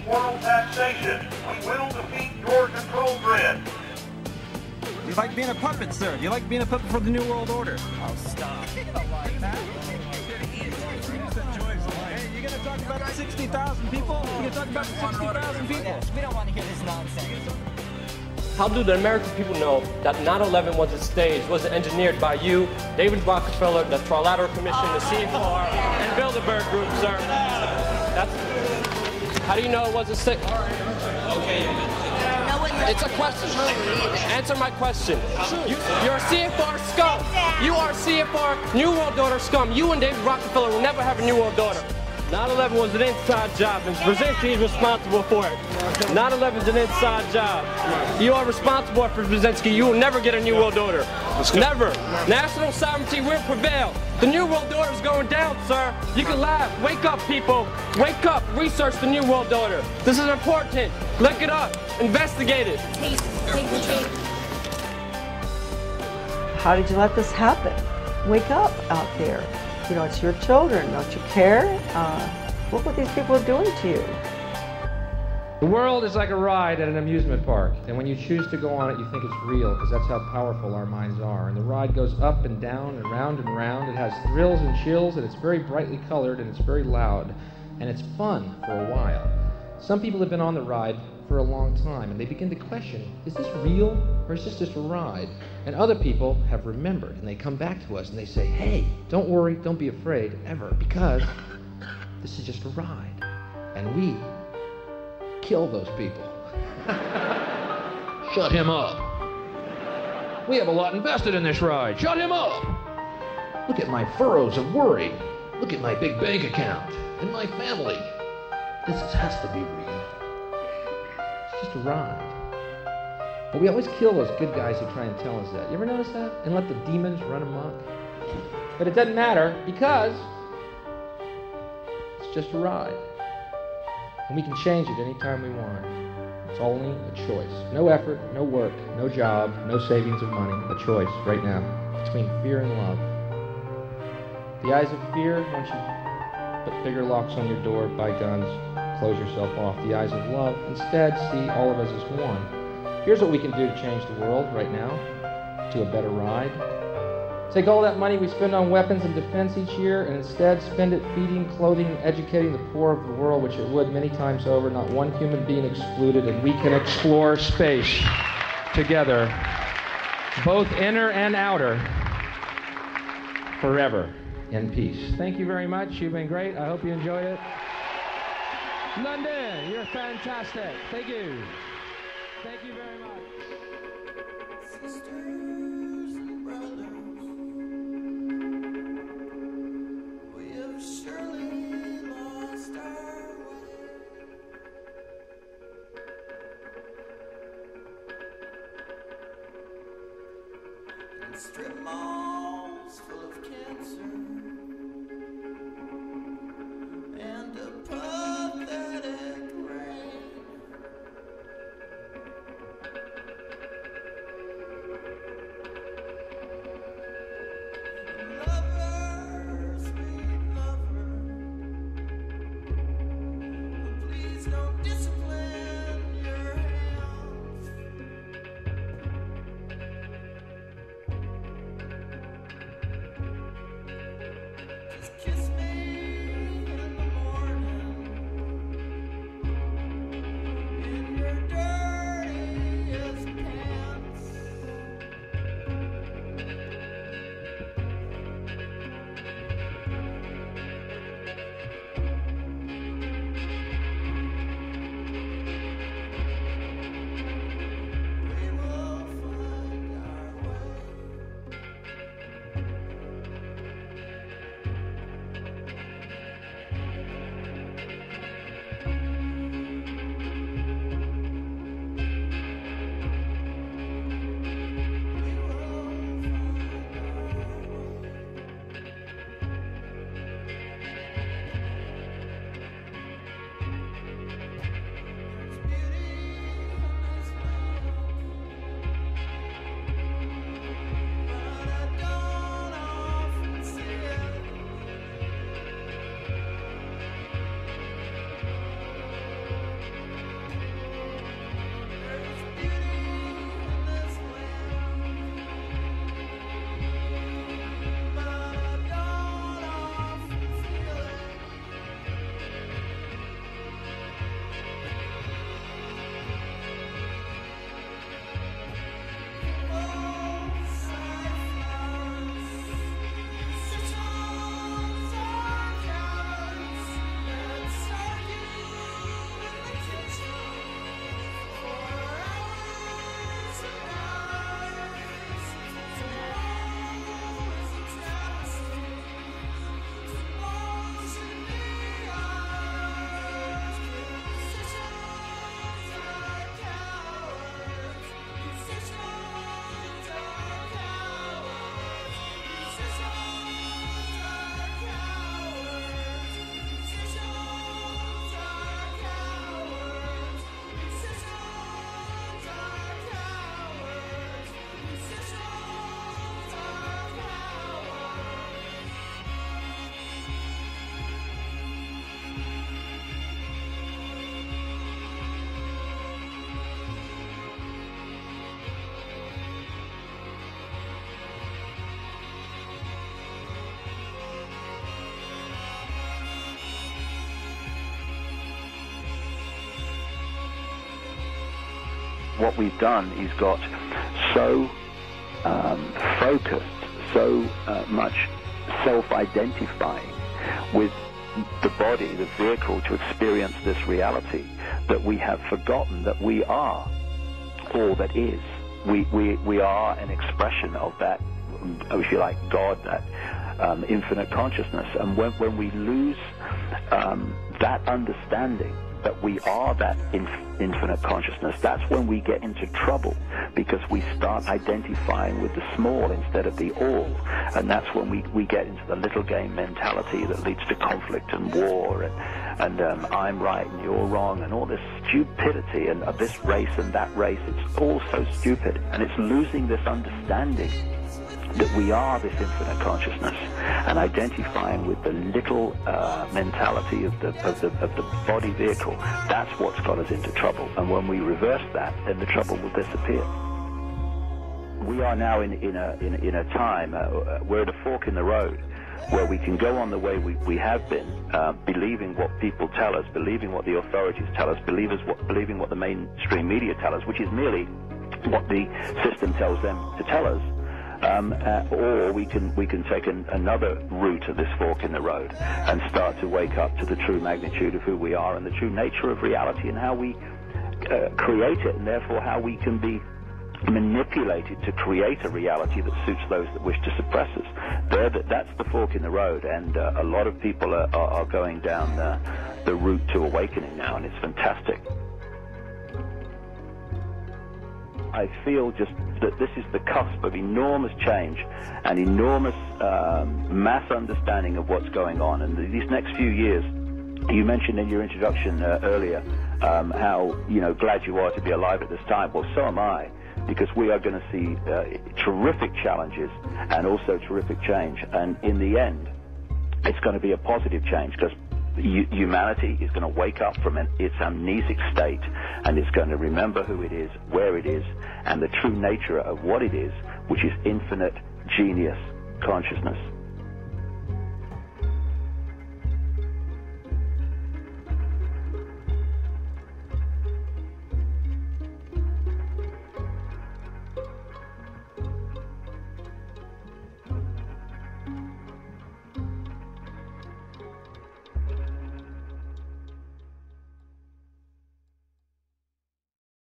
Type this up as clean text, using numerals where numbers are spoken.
world taxation. We will defeat your control grid. Do you like being a puppet, sir? Do you like being a puppet for the New World Order? Oh, stop. You don't like that. Hey, you're going to talk about 60,000 people? You're going to talk about 60,000 people? We don't want to hear this nonsense. How do the American people know that 9/11 was a stage, was engineered by you, David Rockefeller, the Trilateral Commission, the CFR, and Bilderberg Group, sir? How do you know it was a stage? Okay. It's a question. Answer my question. You're a CFR scum. You are CFR New World Order scum. You and David Rockefeller will never have a New World Order. 9/11 was an inside job, and Brzezinski is responsible for it. 9/11 is an inside job. You are responsible for Brzezinski. You will never get a New World Order. Never. National sovereignty will prevail. The New World Order is going down, sir. You can laugh. Wake up, people. Wake up. Research the New World Order. This is important. Look it up. Investigate it. How did you let this happen? Wake up out there. You know, it's your children. Don't you care? Look what these people are doing to you. The world is like a ride at an amusement park, and when you choose to go on it, you think it's real, because that's how powerful our minds are. And the ride goes up and down and round and round. It has thrills and chills, and it's very brightly colored, and it's very loud, and it's fun for a while. Some people have been on the ride for a long time, and they begin to question, is this real, or is this just a ride? And other people have remembered, and they come back to us, and they say, hey, don't worry, don't be afraid, ever, because this is just a ride, and we kill those people. Shut him up. We have a lot invested in this ride. Shut him up. Look at my furrows of worry. Look at my big bank account and my family. This has to be real. It's just a ride. But we always kill those good guys who try and tell us that. You ever notice that? And let the demons run amok? But it doesn't matter, because it's just a ride. And we can change it anytime we want. It's only a choice. No effort, no work, no job, no savings of money. A choice right now between fear and love. The eyes of fear, once you put bigger locks on your door, buy guns, close yourself off. The eyes of love, instead, see all of us as one. Here's what we can do to change the world right now to a better ride. Take all that money we spend on weapons and defense each year and instead spend it feeding, clothing, and educating the poor of the world, which it would many times over, not one human being excluded, and we can explore space together, both inner and outer, forever in peace. Thank you very much. You've been great. I hope you enjoyed it. London, you're fantastic. Thank you. Thank you very much. Sisters and brothers, we have surely lost our way. And strip malls full of cancer and a pathetic rain. Don't discipline your hands. what we've done is got so focused, so much self-identifying with the body, the vehicle, to experience this reality, that we have forgotten that we are all that is. We are an expression of that, if you like, God, that infinite consciousness. And when we lose that understanding that we are that infinite consciousness, that's when we get into trouble, because we start identifying with the small instead of the all. And that's when we get into the little game mentality that leads to conflict and war and I'm right and you're wrong and all this stupidity and of this race and that race. It's all so stupid, and it's losing this understanding that we are this infinite consciousness and identifying with the little mentality of the body vehicle. That's what's got us into trouble. And when we reverse that, then the trouble will disappear. We are now in a time, we're at a fork in the road, where we can go on the way we have been, believing what people tell us, believing what the authorities tell us, believing what the mainstream media tell us, which is merely what the system tells them to tell us. Or we can take another route of this fork in the road and start to wake up to the true magnitude of who we are and the true nature of reality and how we create it, and therefore how we can be manipulated to create a reality that suits those that wish to suppress us. That's the fork in the road, and a lot of people are going down the route to awakening now, and it's fantastic. I feel just that this is the cusp of enormous change and enormous mass understanding of what's going on. And these next few years, you mentioned in your introduction earlier how glad you are to be alive at this time. Well, so am I, because we are going to see terrific challenges and also terrific change. And in the end, it's going to be a positive change, because humanity is going to wake up from its amnesic state, and it's going to remember who it is, where it is, and the true nature of what it is, which is infinite genius consciousness.